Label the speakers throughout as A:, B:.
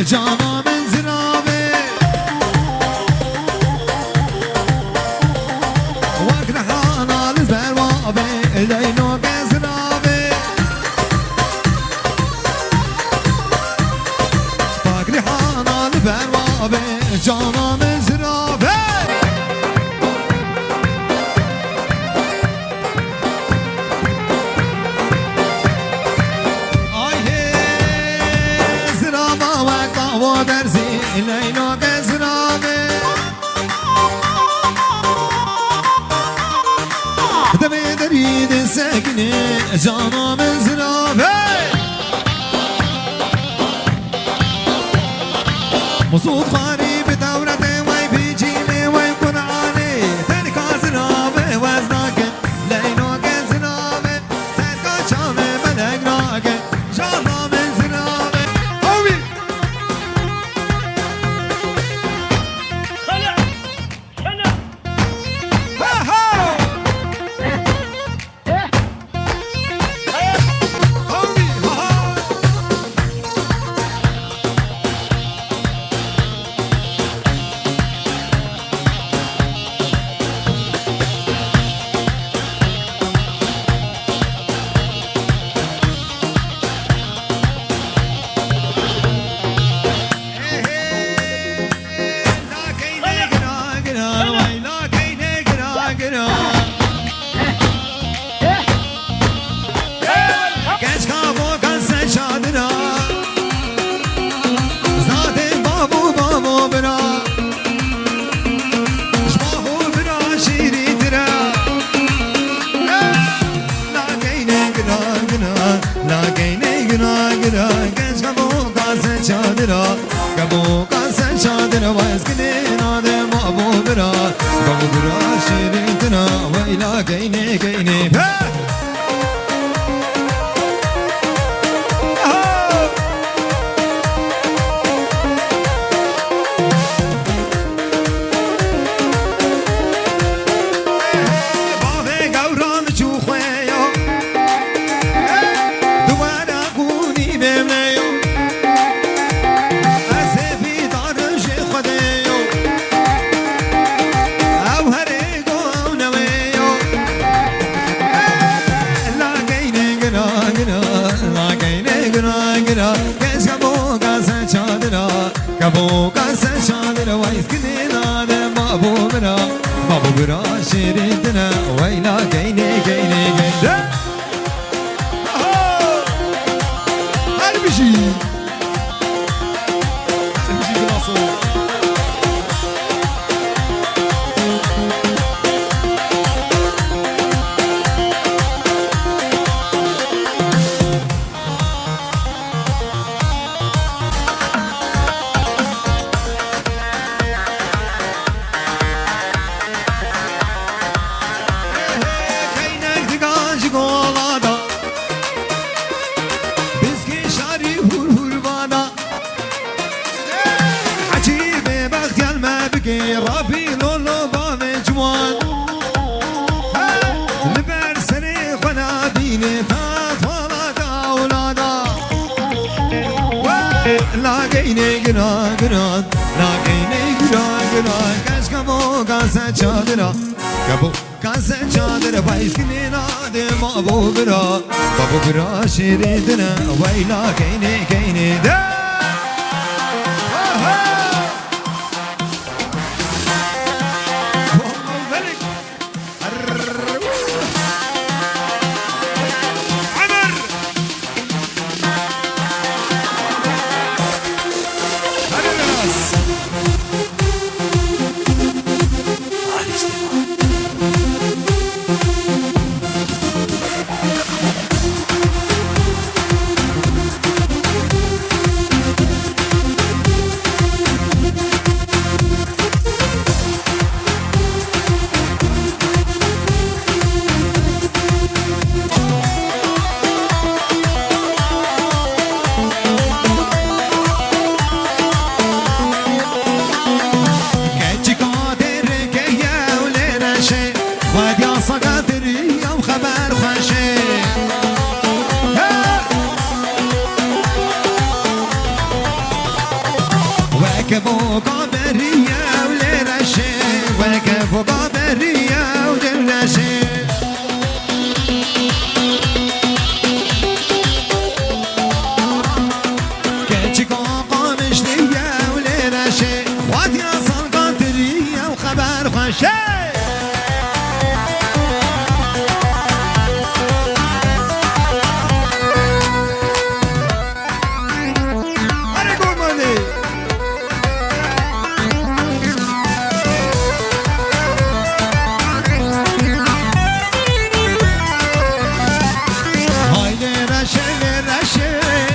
A: جانا من زرابه وقرحانا لزبروابه لينو كزرابه وقرحانا لزبروابه جانا من زرابه درزي لينو كزرابي دمي دريد السكني جانا من زرابي مصوت خاري بدورتي وي بيجيني وي قرعاني تلك زرابي وزناك لينو كزرابي تلك شامي بلقناك جانا من زرابي هوي Gabo kansen çadına vazgeçin adem babu bira babu bira şirin tına ve ila gayne gayne Gabo kansen çadına vazgeçin adem babu bira babu bira şirin tına ve ila gayne gayne gayne her bir şey nasıl ربي لولو بامي جوان لبر سري خنا ديني فات ولا دولادا لاقيني قنا قنا لاقيني قنا قنا كاش كبو كاسا چادرا كبو كاسا چادرا بايس كنينا دي بابو برا بابو برا شيريدنا ويلا كيني كيني دا فوق برية ولرشة وك فوق برية ولرشة كتشك قامش ليا ولرشة خوات يا صلقان ترية وخبر خشة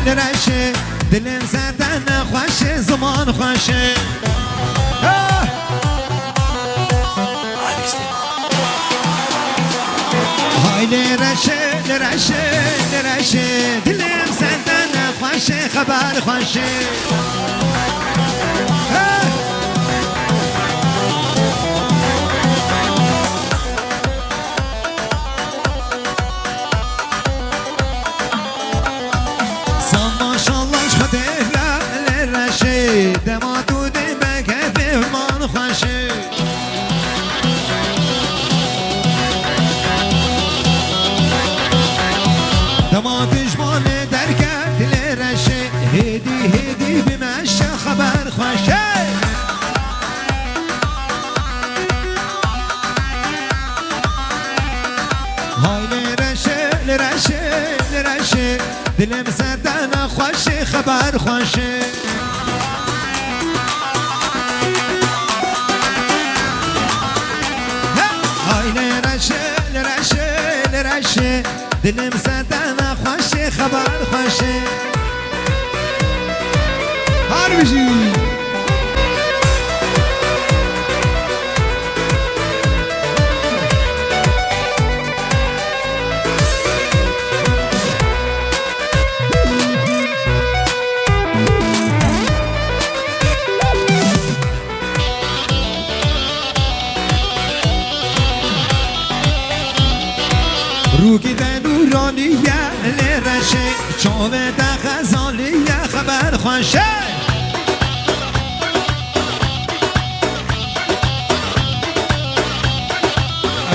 A: رشه دلم زدن خوشه زمان خوشه های لرشه لرشه لرشه دلم زدن خوشه خبر خوشه دماتو دمك في من خشي دمات جمال دركت لرشي هدي هدي بمشى خبر خشي هاي لرشي لرشي لرشي دلم زدنا خوشي خبر خوشي لرشه دلم زدن خوشه خبر خوشه هر بشی روکی ده نورانیه لرشه چاوه ده غزالیه خبر خوشه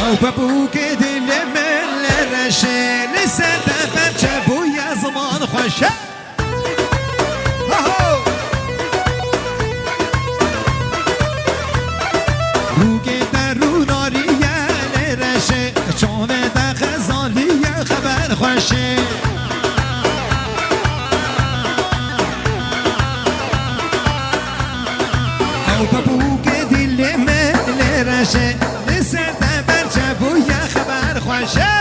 A: او ببوک دل من لرشه لسه ده برچه بوی زمان خوشه روکی ده نورانیه لرشه چاوه ده غزالیه خبر خوشه او ببوک دل من لرشه لسه ده برچه بوی خبر خوشه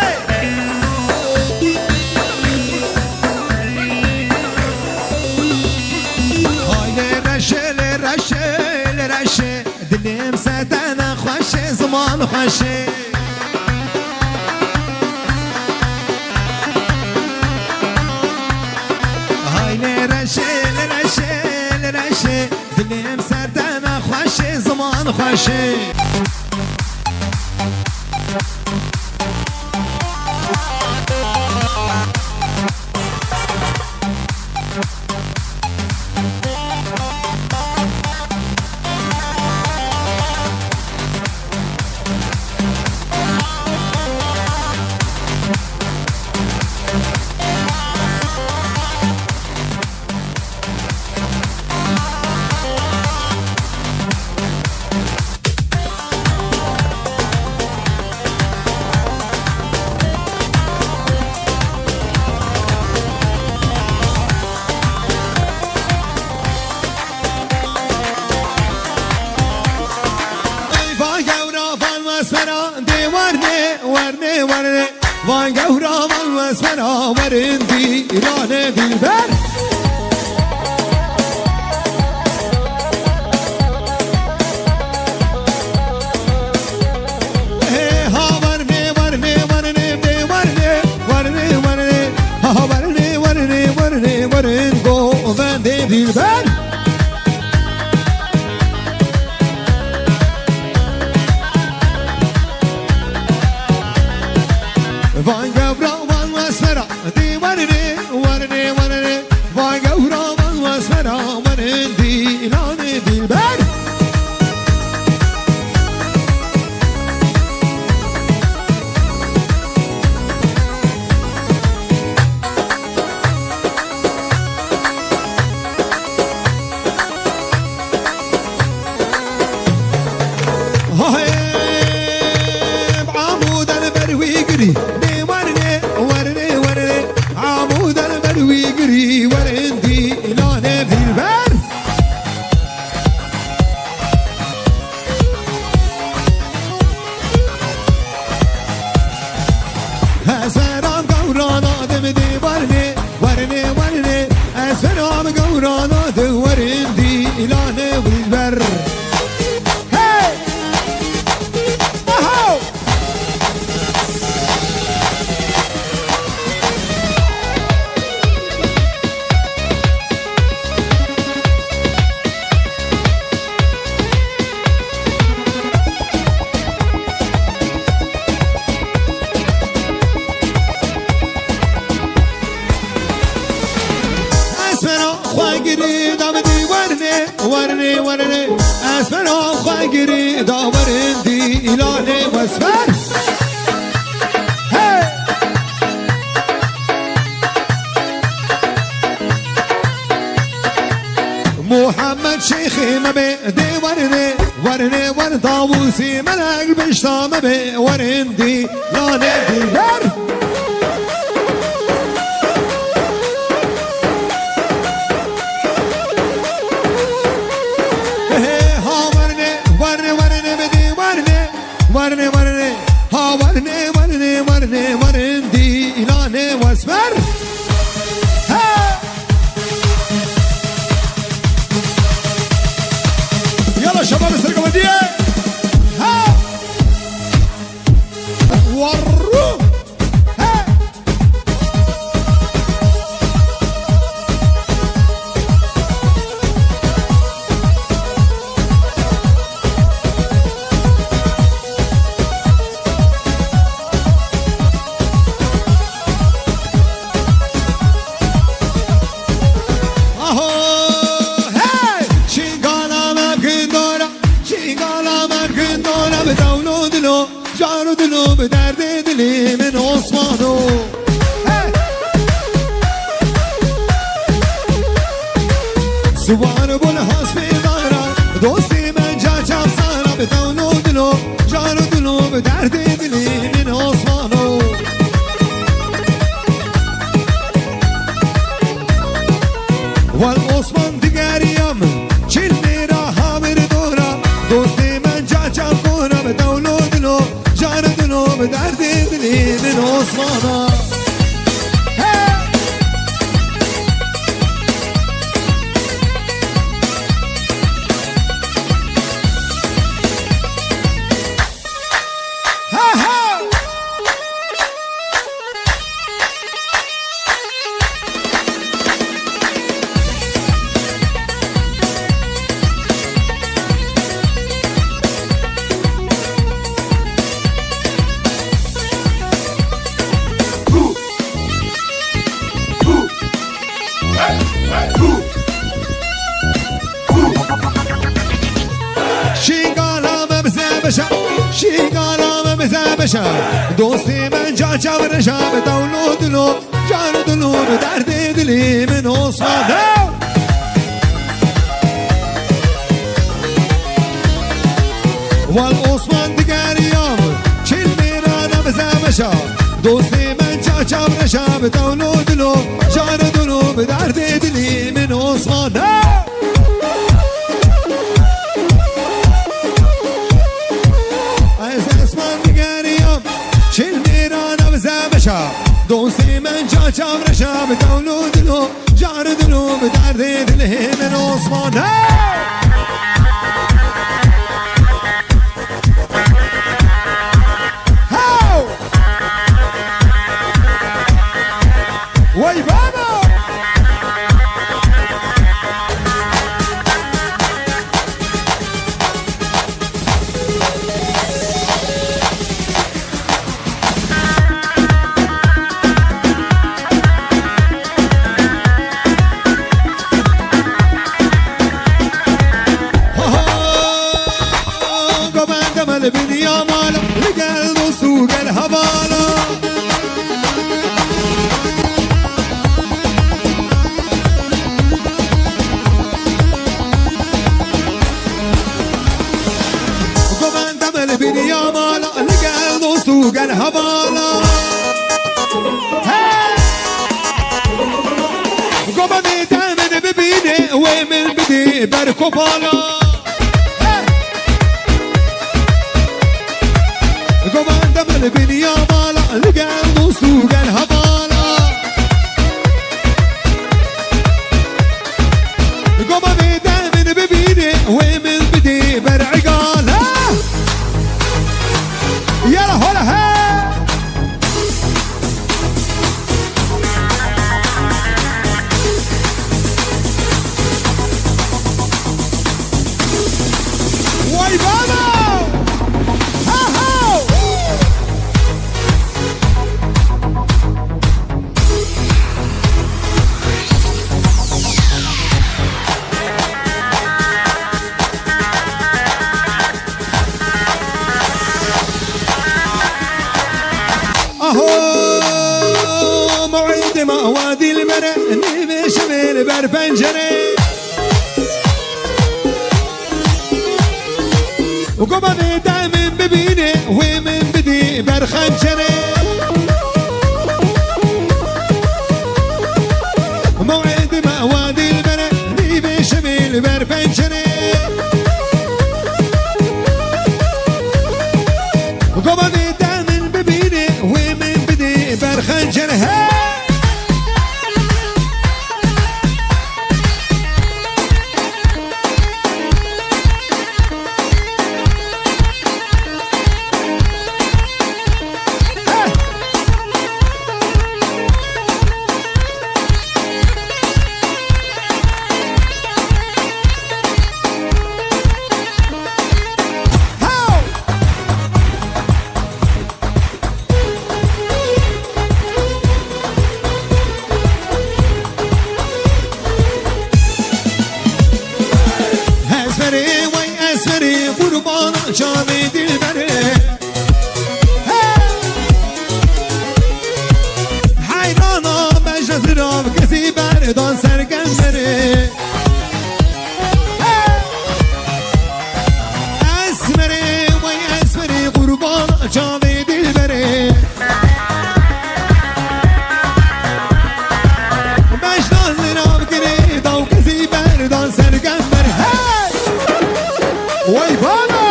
A: های لرشه لرشه لرشه دلم زدن خوشه زمان خوشه لرشه لرشه لرشه دلم زدن خوشه زمان خوشه ورنه ورنه وان گورا من واسمنا ورندی ایران دلبر ها ورنه ورنه ورنه ورنه ورنه ورنه ها ورنه ورنه ورنه ورن گو وند دلبر وان گورا وان واسمرا دی ورنه ورنه ورنه وان گورا وان واسمرا ورندی ایران دلبر ورنه اسمر خواگیری داورندی ایلانه واسمر محمد شيخي ما بي دي ورني ورني ور طاووسي ملك بشتا ما بي ورندي لا ندي ور ها ورني ورني ورني بدي ورني ورني ورني ها ورني ورني ورني ورندي لا واسمر شباب السرقودية ها ورو ها جانو دلو به درد دلی من عثمانو سوار بول حسبی دارم دوستی من جاچم سارم به دونو دلو جانو دلو به درد دلی من عثمانو والعثمان دیگریم چیل میرا حامر دورا دوستی من جاچم کنم به دونو دلو جان دلو به درد دلی من عثمانا دوستی من جا چورشم دولو دلو جان دلو به درد دلی من عثمانه والعثمان دیگریم چیل میرانم زمشم دوستی من جا چورشم دولو دلو جان دلو به درد دلی من عثمانه دوستی من جا چورشم دولو دلو جان دلو به درد دل من عثمانه وای بابا الدنيا مالا لقلب وسوق الهبالا وقبان دم الدنيا مالا لقلب وسوق الهبالا وقبان دم ببيني ومن بدي بركوبالا قمان دم الدنيا مالا لقلب وسوق الهبالا قمان دم ببيني ومن بدي برعقالا يلا هلا ها واي بابا وادي المرء نيمش بالبر بنجري وقبل دائما ببيني ومن بدي برخنجري موعد وادي المرء نيمش بالبر بنجري وقبل دائما ببيني ومن بدي برخنجري قربان جامي دلبري حيرانا مجلس راب كسي بردان سرگمبري اسمري وي اسمري قربان جامي دلبري مجلس راب كسي داو كسي بردان سرگمبري وي بانا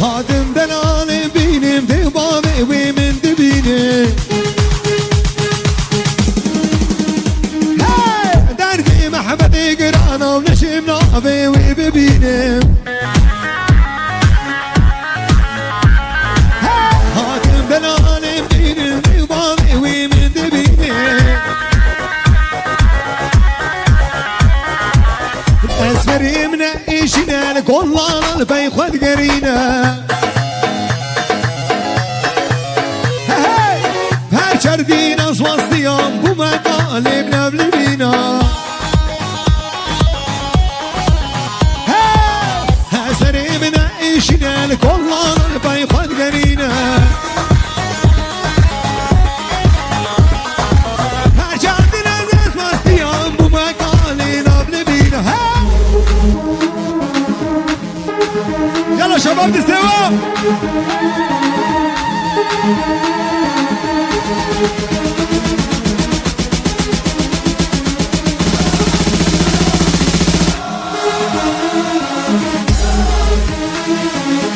A: هادم دلال بينم دبابي ومن دبيني دردي محبتي قرانا ونشم نابي وببينم اسمري منقشنا الكلان البي خد قرينا هرشر دينا صوصيام بمقالبنا بلبينا اسمري منقشنا الكلان البي خد قرينا يلا شباب نستوى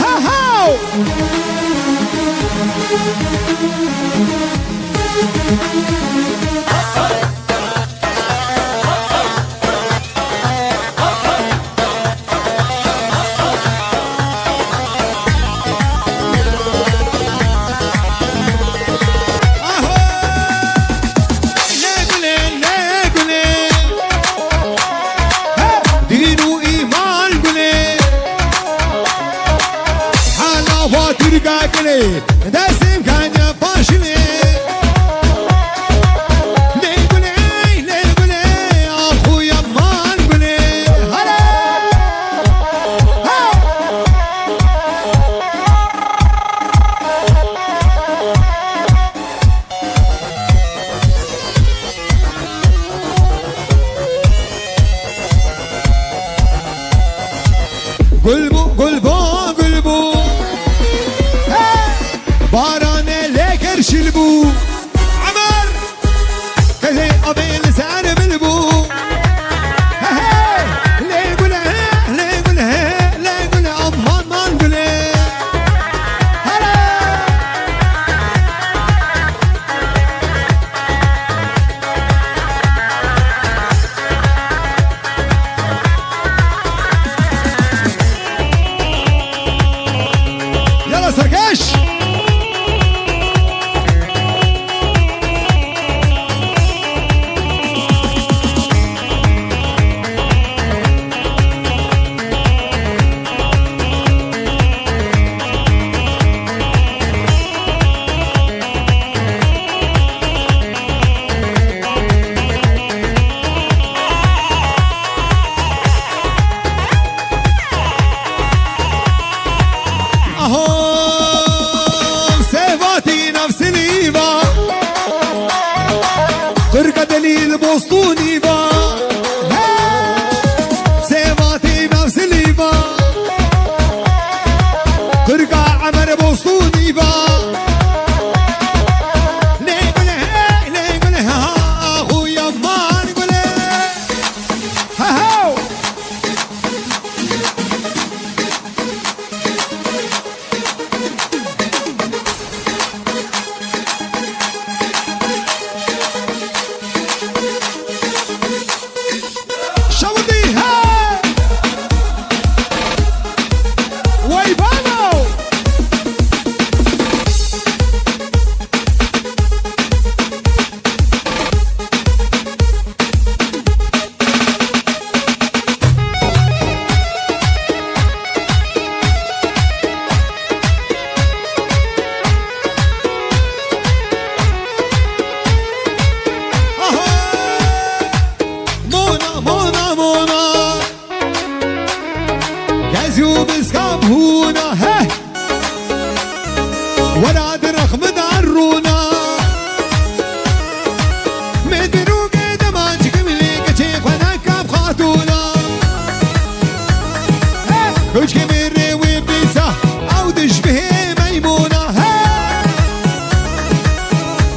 A: ها هاو دستم کنه پاشنه لیگونه آخوی مان گونه هره قلبو قلبو قلبو عمر بوستوني با ليه قوله ها أخويا ما نقوله هاو ولا درخ من عرونا مدرو قد ما تكملي كتيك وانا كاب خاتونا وش كبير وبيسا او تشبه ميمونة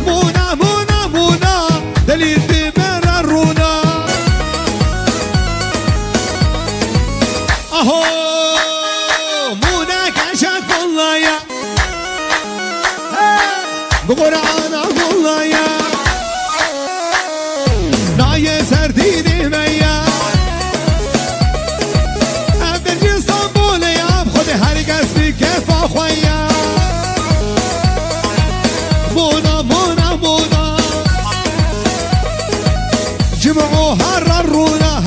A: مونا مونا مونا دليل دمر الرونا اهو مونا كشك والله يا بقرآن الله يا ناية سرديني ميا أبدل جسطنبول يا بخد هر قسمي كيف أخويا مونا مونا مونا جمعوا هررونا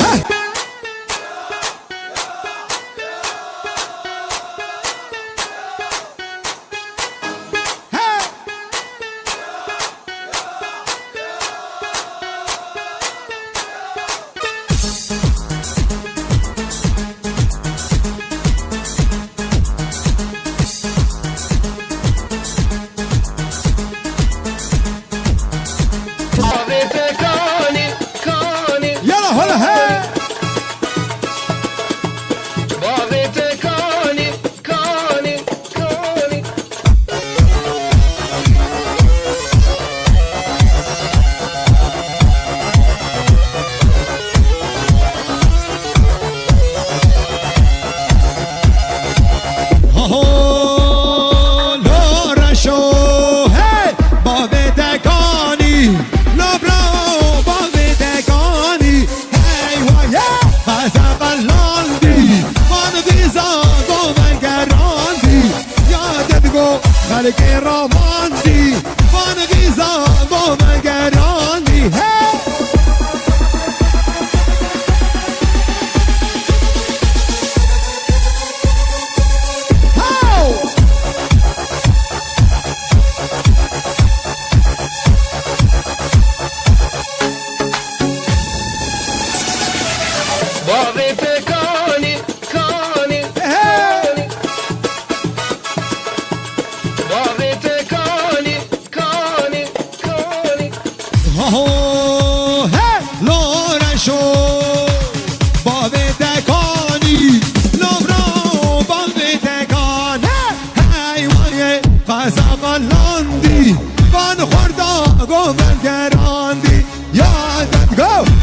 A: خلق رماندي فان غيزا قوم قراندي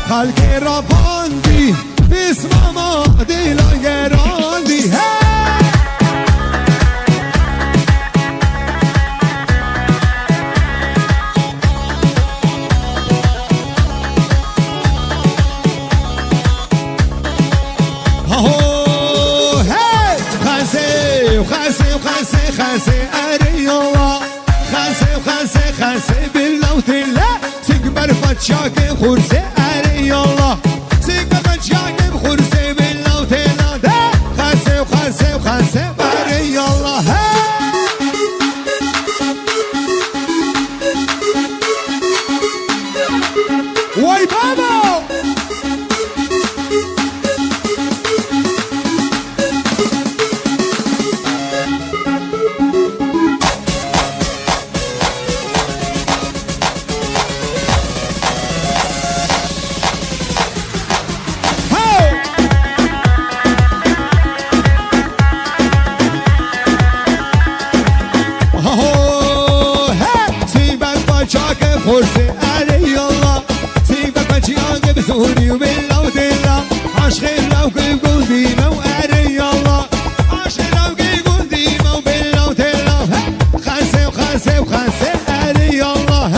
A: خلقي رباندي اسمع ما دي لنگراندي خاسي أري الله خاسي بالله وتلا سيكبر فتشاك خرسي أري الله سيكبر فتشاك بخرسي بالله وتلا ده خاسي أري الله واي بابا خورسي علي الله سيبك بچي آنگه بزوني وبالله ودله عشق لو كل قلبي مو علي الله عشق لو كل قلبي مو بالله ودله خلسي وخلسي وخلسي علي الله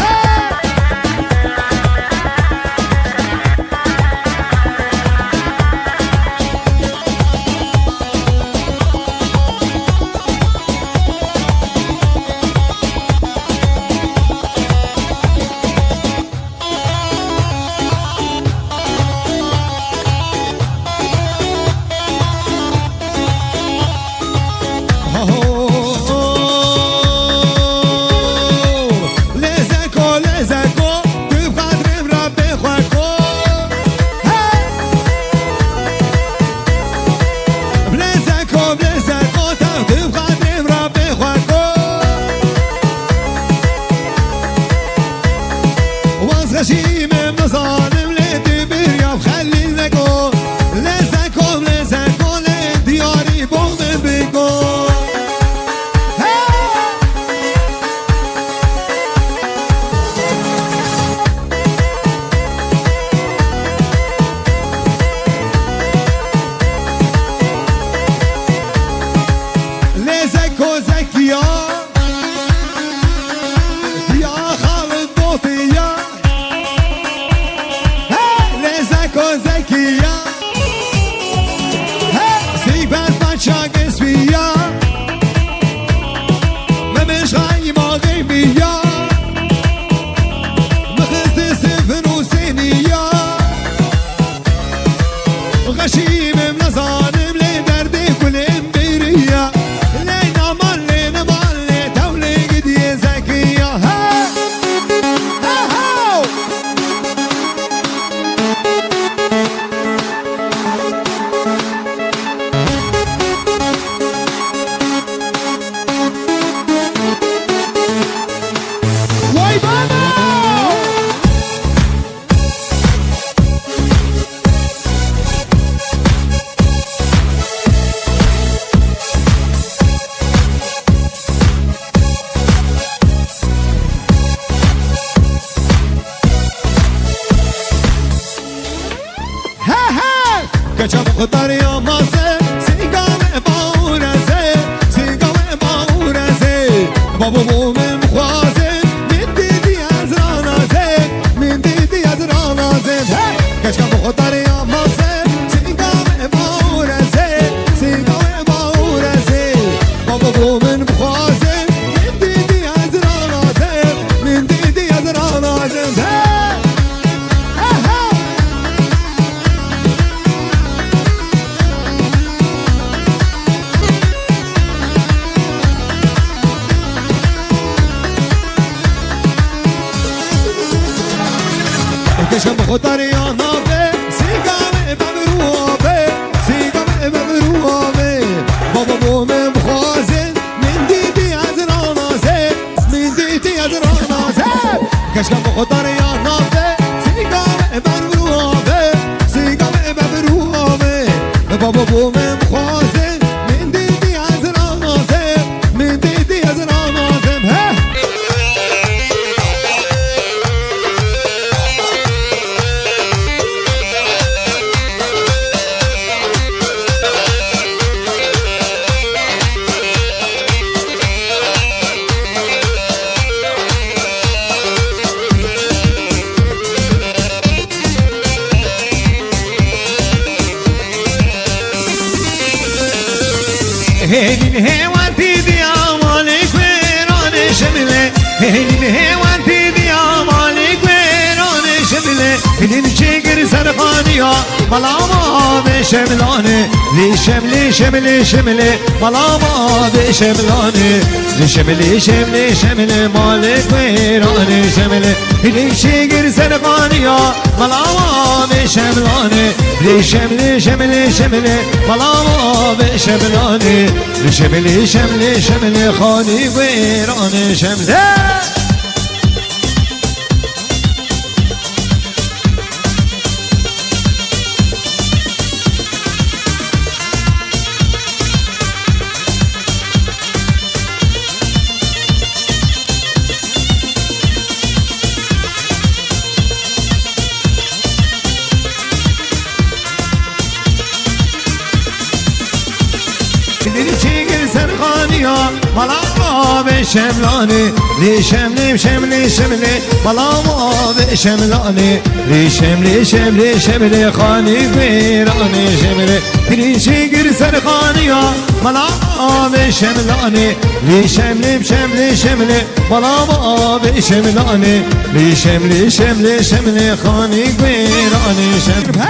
A: كشم خطر يا مازه سيقام باورزه سيقام باورزه بابا بو من خوازه من دیدی از رانازه من دیدی از رانازه كشم خطر يا مازه سيقام باورزه سيقام باورزه بابا بو من خوازه من دیدی از رانازه من دیدی از رانازه كشم خطر يا نابه سيقام بمروابه سيقام بمروابه بابا بو من بخوازن من ديدي از رانازه من ديدي از رانازه كشم خطر يا نابه سيقام بمروابه سيقام بمروابه بابا بو من بخوازن من ديدي از رانازه من ديدي از رانازه هيني هيوان تيدي عمالك ويران شمله هيني هيوان تيدي عمالك ويران شمله هيني شجر سرخانيا ملاما بشملانه لشمله شمله شمله ملاما بشملانه لشمله شمله شمله مالك ويران شمله هيني شجر سرخانيا ملاما بشملانه لشمله شمله شمله ملاما بشملانه لشمله شمله شمله خاني ويران شمله شملاني لي شملي شملي شملي ملام شملاني لي شملي شملي شملي خاني بيراني شملي تريشي قرسر خانيا ملام شملاني لي شملي شملي شملي ملام شملاني لي شملي شملي شملي خاني بيراني شملي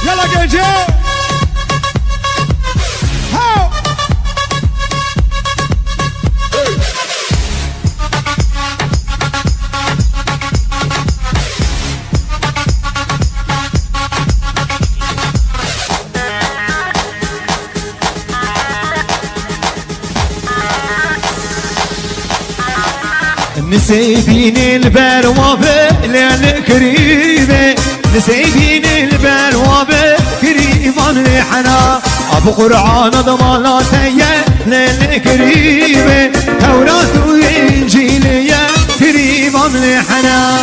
B: يلا جيجي
A: نسيبين البروابة للكريمة نسيبين البروابة كريمة الحنا أبو قرآن ضماناتي للكريمة توراة وإنجيلية كريمة الحنا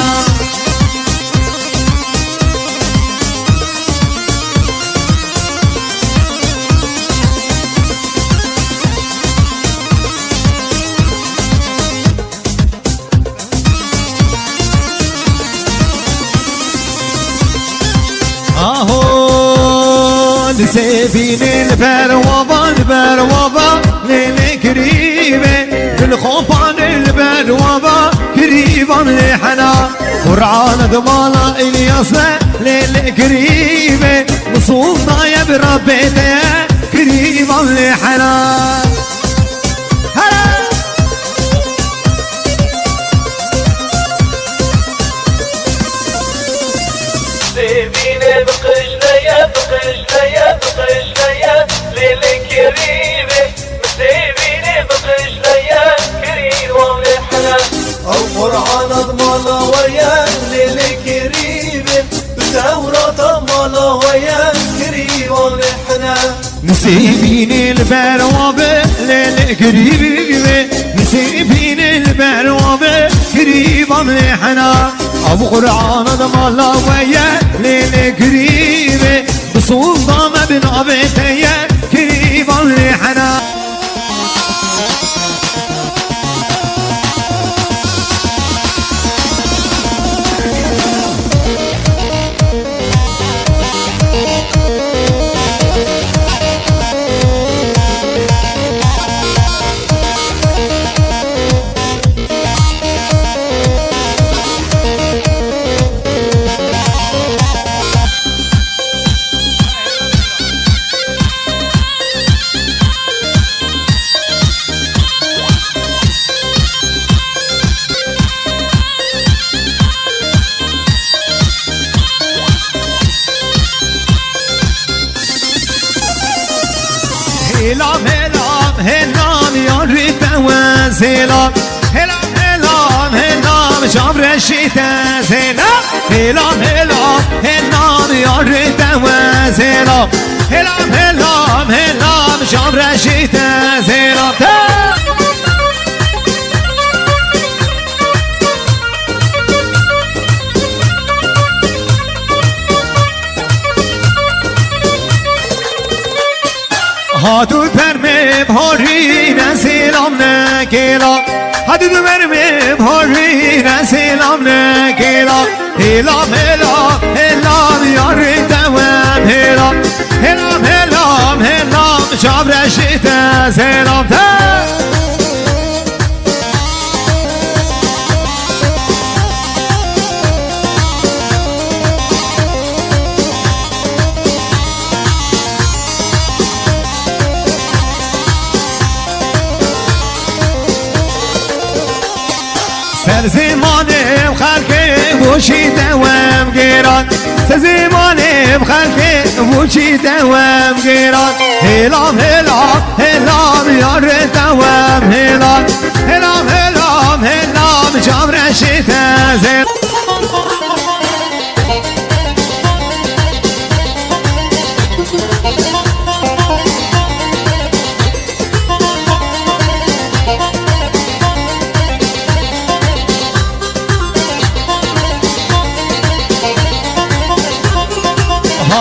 A: نسيبين البروابة للكريمة بالخوف عن البروابة كريمة لحنا قرآن ضمانا إلياسنا للكريمة نصوصنا يا بربيتي كريمة لحنا
C: القرآن ضمانا ويا للكريمة بالتوراة ضمانا ويا كريمة نحنا
A: نسيبين البروابة للكريمة نسيبين البروابة كريمة نحنا أبو قرآن ضمانا ويا للكريمة بسلطان بن عبيتي كريمة نحنا هلام هلام هلام يا ريت وزيلام هلام هلام هلام شبر الشتاء زيلام هلام هلام هلام يا ريت وزيلام هلام هلام هلام شبر الشتاء زيلام هاتو برمه بهاری نسیلام نکیلا هاتو برمه بهاری نسیلام نکیلا هلام هلام هلام یاری دوام هلام هلام هلام هلام شابرشیت زلام سرزمانم خلقی بوشی دوام گیران سرزمانم خلقی بوشی دوام گیران هلام هلام هلام یار دوام هلام هلام هلام هلام جام رشید زل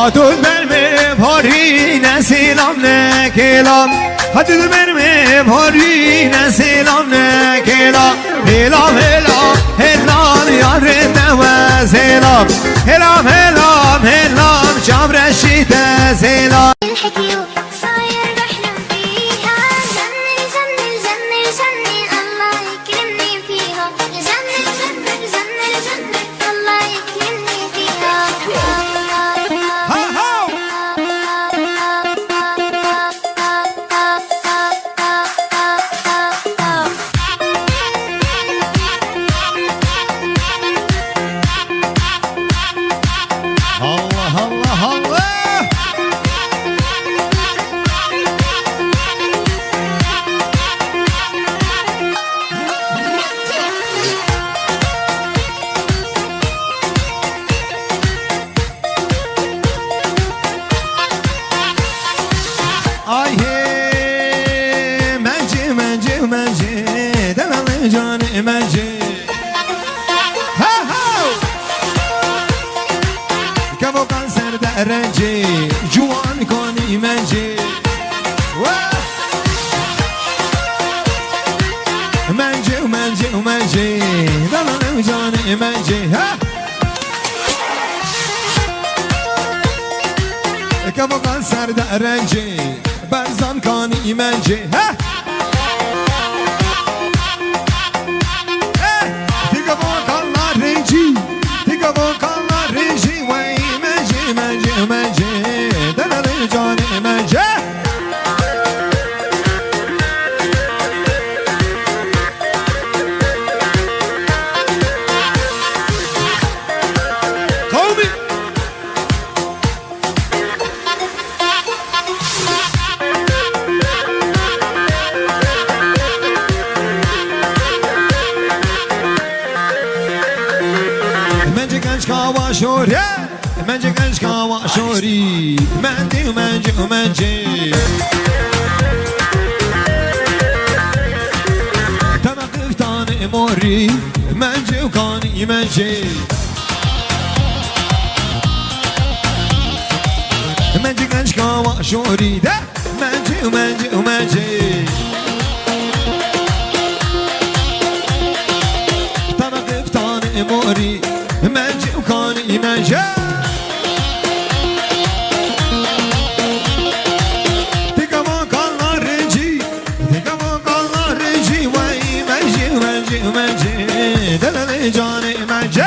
A: هاتون برمه باری نسیلام نکیلام هاتون برمه باری نسیلام هلا هلا هلا هلا يا ريت وزيلا هلا هلا هلا جابر الشتاء زيلا
D: الحكي صاير بحلم فيها جنن جنن جنن جنن الله يكرمني فيها جنن جنن جنن جنن الله يكرمني فيها
A: ها ها الله الله الله آی منجی منجی منجی دلال جان منجی ها ها کبو کانسر درنجی جوان کنی منجی منجی منجی منجی دلال جان منجی ها کبو کانسر درنجی برزان کانی منجی ها دیگه با کالا رنجی دیگه با کالا رنجی وای منجی منجی منجی دلال جان منجی قومی شوری منجی گنج کاوا شوری منجی منجی منجی تنقفتان موری منجی و کانی منجی منجی گنج کاوا شوری ده منجی و منجی و منجی تنقفتان موری منجي وكاني منجي تقوى كالله رجي تقوى كالله رجي وي منجي منجي منجي دلالي جاني منجي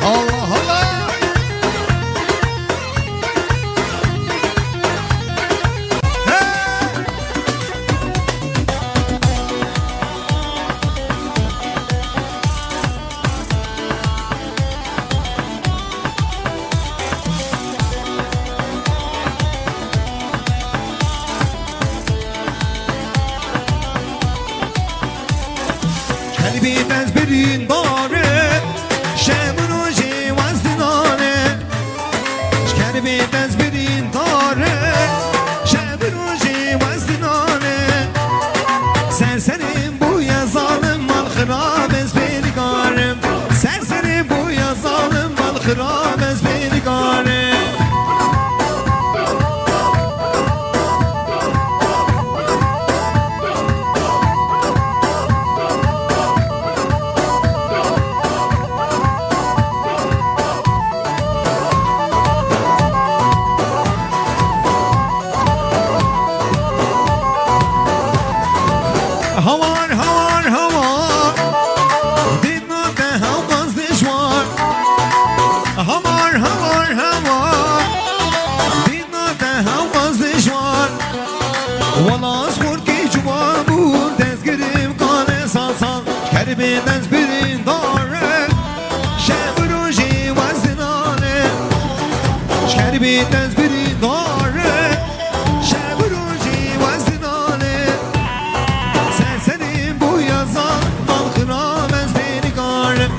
A: الله الله قلبي تزبرين داره شمرو جي وزنانه قلبي تزبرين داره شمرو جي وزنانه سرسرم بويا ظالم مال خراب از بينكارم سرسرم بويا ظالم مال خراب از بينكارم هوار هوار هوار دید نوته هوگاز دشوار هوار هوار هوار دید نوته هوگاز دشوار والا از خورکی جوان بود دزگریم کانه ساسان کربی دزبرین داره شب روشی وزنانه کربی دزبرین داره شب روشی وزنانه سرسریم بو یزان مال خراب از بینی کارم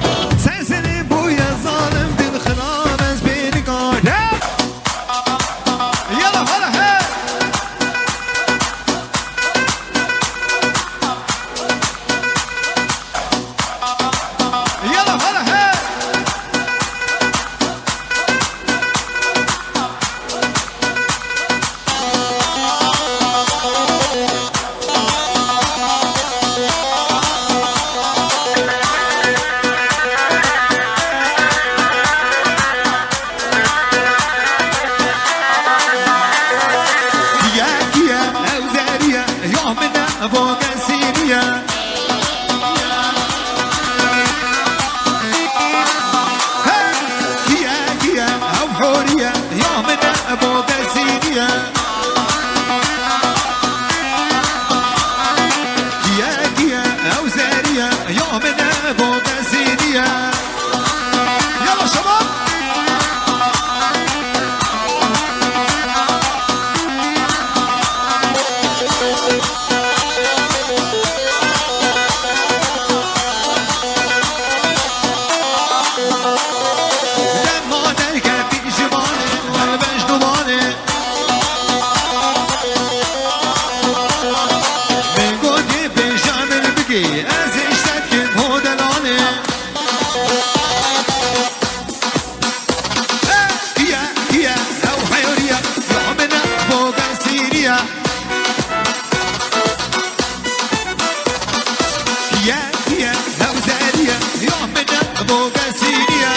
A: سرسریم بو یزانم دل خراب از بینی کارم یلا حالا هی یلا كيا كيا او زاريا يوم ابو غسيليا يلا شباب لما تركب في جبالي والمجدوباني من قدي بشام البقي ازيش تكب هو دلاني كيا او حيوريا يومنا فوق سيريا كيا او زاريا يومنا فوق سيريا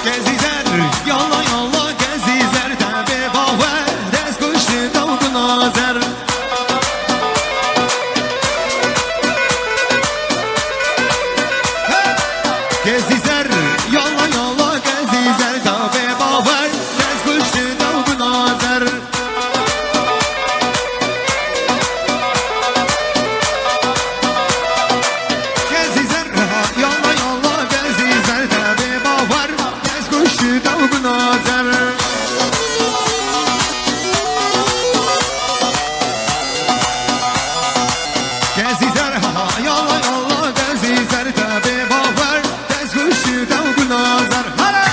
A: Gezizer, yalla yalla gezizer tabi baver dez kuşlu davdu nazer Gezizer, yalla yalla gezizer tabi baver dez kuşlu davdu nazer Gezizer, yalla yalla gezizer tabi baver dez kuşlu davdu nazer Gezizer, yalla yalla gezizer tabi baver dez kuşlu davdu nazer Hala!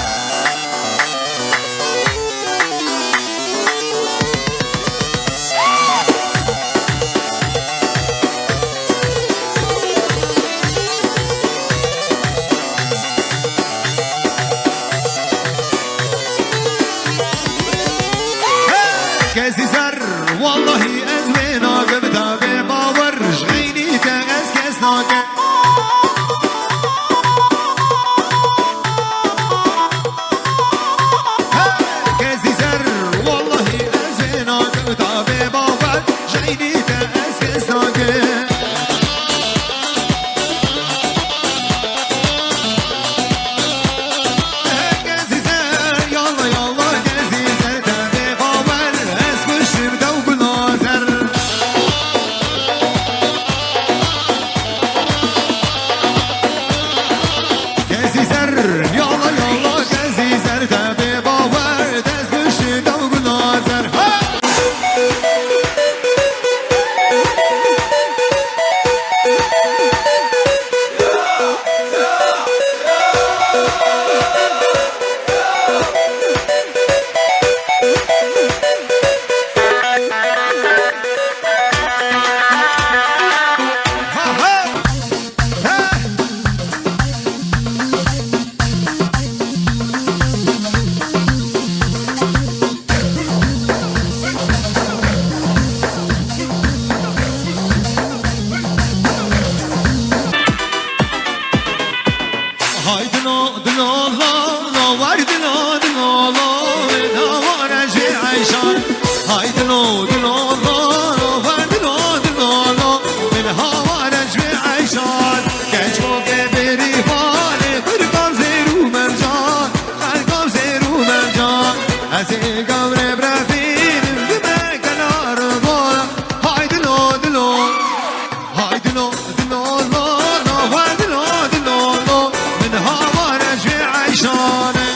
A: Gezizer, vallahi ezmin agım tabi baver Jgeyni te ez kes nake Gezizer, vallahi ezmin agım tabi baver Jgeyni te ez kes nake Gezizer, yalla yalla gezizer tabi baver Ez kuşur davgu nazer Gezizer, yalla yalla gezizer tabi baver Ez kuşur davgu nazer Haydi no dino no vardi no dino no var acı ayşan Haydi no dino no vardi no dino no ben havar acı ayşan Geç o geberi hale kırkam zeru mercan kırkam zeru mercan Ezi gavre brafin gibi kanar bola Haydi no dino Haydi no dino no vardi no dino no من هوا رجع عيشانه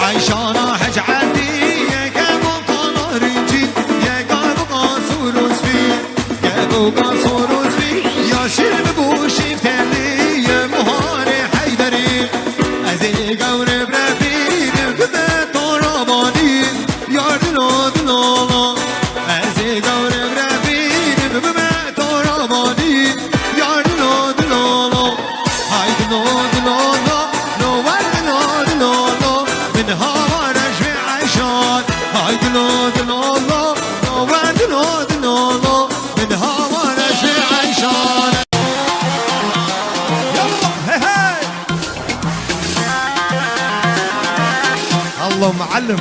A: عيشانه حج عندي وقصور وزبي يا شرب وشيف تهلي يا مهاري حيدري أزي قوري برابين كذا تراباني يا دلو دلو ازي قوري برابين بما تراباني يا دلو دلو هاي دلو دلو لو دلو دلو من هوا رجع عشان هاي دلو دلو لو دلو دلو من هوا رجع عشان
B: الله معلم